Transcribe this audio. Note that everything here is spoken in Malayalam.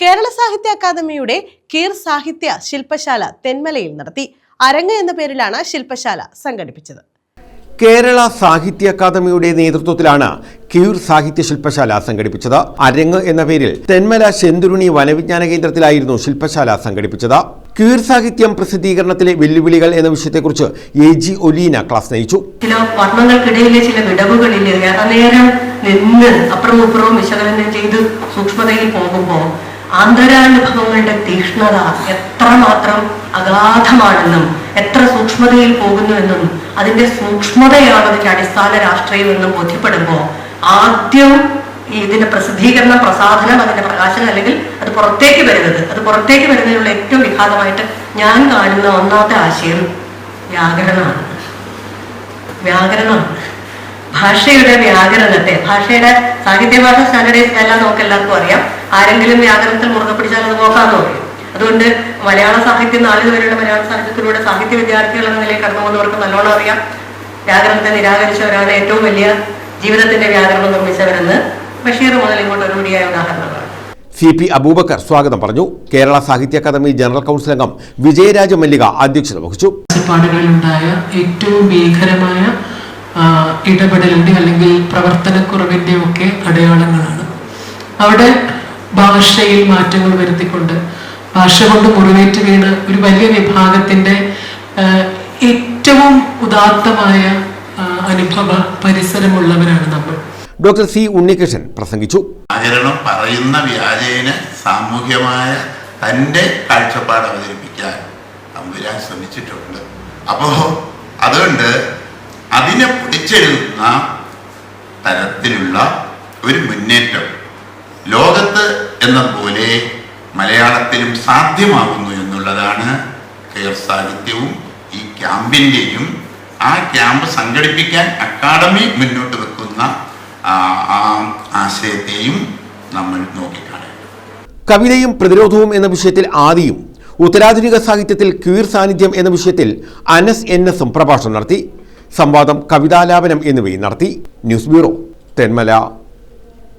കേരള സാഹിത്യ അക്കാദമിയുടെ കീർ സാഹിത്യ ശില്പശാല തെന്മലയിൽ നടത്തി. അരങ്ങ് എന്ന പേരിലാണ് ശില്പശാല സംഘടിപ്പിച്ചത്. കേരള സാഹിത്യ അക്കാദമിയുടെ നേതൃത്വത്തിലാണ് കീർ സാഹിത്യ ശില്പശാല സംഘടിപ്പിച്ചത്. അരങ്ങ് എന്ന പേരിൽ തെന്മല ശെന്തുരുണി വനവിജ്ഞാന കേന്ദ്രത്തിലായിരുന്നു ശില്പശാല സംഘടിപ്പിച്ചത്. കീർ സാഹിത്യം പ്രസിദ്ധീകരണത്തിലെ വെല്ലുവിളികൾ എന്ന വിഷയത്തെക്കുറിച്ച് AG ഒലീന ക്ലാസ് നയിച്ചു. ചില വർണ്ണങ്ങൾക്കിടയിലെ ചില വിടവുകളിൽ നേരം നിന്ന് അപ്പുറവും ഇപ്പുറവും വിശകലനം ചെയ്ത് സൂക്ഷ്മതയിൽ പോകുമ്പോൾ ആന്തരാനുഭവങ്ങളുടെ തീക്ഷ്ണത എത്രമാത്രം അഗാധമാണെന്നും എത്ര സൂക്ഷ്മതയിൽ പോകുന്നുവെന്നും അതിന്റെ സൂക്ഷ്മതയാണ് അതിന്റെ അടിസ്ഥാന രാഷ്ട്രീയം എന്നും ബോധ്യപ്പെടുമ്പോൾ ആദ്യം ഇതിന്റെ പ്രസിദ്ധീകരണം, പ്രസാധനം, അതിന്റെ പ്രകാശനം അല്ലെങ്കിൽ അത് പുറത്തേക്ക് വരുന്നതിനുള്ള ഏറ്റവും വിഘാതമായിട്ട് ഞാൻ കാണുന്ന ഒന്നാമത്തെ ആശയം വ്യാകരണമാണ്. ഭാഷയുടെ വ്യാകരണത്തെ, ഭാഷയുടെ സാഹിത്യഭാഷ സ്റ്റാൻഡേർഡൈസ്ഡ് എല്ലാം നമുക്ക് എല്ലാവർക്കും അറിയാം. ആരെങ്കിലും വ്യാകരണത്തിൽ മുറുകെ പിടിച്ചാൽ അത് നോക്കാമെന്ന് പറയും. അതുകൊണ്ട് മലയാള സാഹിത്യം നാളിതുവരെയുള്ള മലയാള സാഹിത്യത്തിലൂടെ സാഹിത്യ വിദ്യാർത്ഥികൾ എന്ന നിലയിൽ കടന്നു പോകുന്നവർക്ക് നല്ലോണം അറിയാം. വ്യാകരണത്തെ നിരാകരിച്ചവരാണ് ഏറ്റവും വലിയ ജീവിതത്തിന്റെ വ്യാകരണം നിർമ്മിച്ചവരെന്ന് ബഷീർ മുതൽ ഇങ്ങോട്ട് ഒരു കൂടിയായ ഉദാഹരണങ്ങളാണ്. CP അബൂബക്കർ സ്വാഗതം പറഞ്ഞു. കേരള സാഹിത്യ അക്കാദമി ജനറൽ കൗൺസിൽ അംഗം വിജയരാജ മല്ലിക അധ്യക്ഷത വഹിച്ചു. കാഴ്ചപ്പാടുകളിലുണ്ടായ ഏറ്റവും ഭീകരമായ ഇടപെടലിന്റെ അല്ലെങ്കിൽ പ്രവർത്തനക്കുറവിന്റെ ഒക്കെ അടയാളങ്ങളാണ്. അവിടെ ഭാഷയിൽ മാറ്റങ്ങൾ വരുത്തിക്കൊണ്ട് ഭാഷ കൊണ്ട് മുറിവേറ്റ് വീണ് ഒരു വലിയ വിഭാഗത്തിന്റെ ഏറ്റവും ഉദാത്തമായ അനുഭവ പരിസരമുള്ളവരാണ് നമ്മൾ. ഡോക്ടർ C ഉണ്ണികൃഷ്ണൻ പ്രസംഗിച്ചു. വ്യാകരണം പറയുന്ന വ്യാജേന സാമൂഹ്യമായ തൻ്റെ കാഴ്ചപ്പാട് അവതരിപ്പിക്കാൻ തമ്പുരാൻ ശ്രമിച്ചിട്ടുണ്ട്. അപ്പോൾ അതുകൊണ്ട് അതിനെ പിടിച്ചെഴുതുന്ന തരത്തിലുള്ള ഒരു മുന്നേറ്റം ലോകത്ത് എന്ന പോലെ മലയാളത്തിലും സാധ്യമാകുന്നു എന്നുള്ളതാണ് കീർ സാഹിത്യവും ഈ ക്യാമ്പിൻ്റെയും ആ ക്യാമ്പ് സംഘടിപ്പിക്കാൻ അക്കാദമി മുന്നോട്ട് വെക്കുന്ന ആശയത്തെയും നമ്മൾ നോക്കിക്കാണേണ്ടത്. കവിതയും പ്രതിരോധവും എന്ന വിഷയത്തിൽ ആദിയും, ഉത്തരാധുനിക സാഹിത്യത്തിൽ ക്വീർ സാന്നിധ്യം എന്ന വിഷയത്തിൽ അനസ് NS പ്രഭാഷണം നടത്തി. സംവാദം, കവിതാലാപനം എന്നിവയും നടത്തി. News bureau, Thenmala.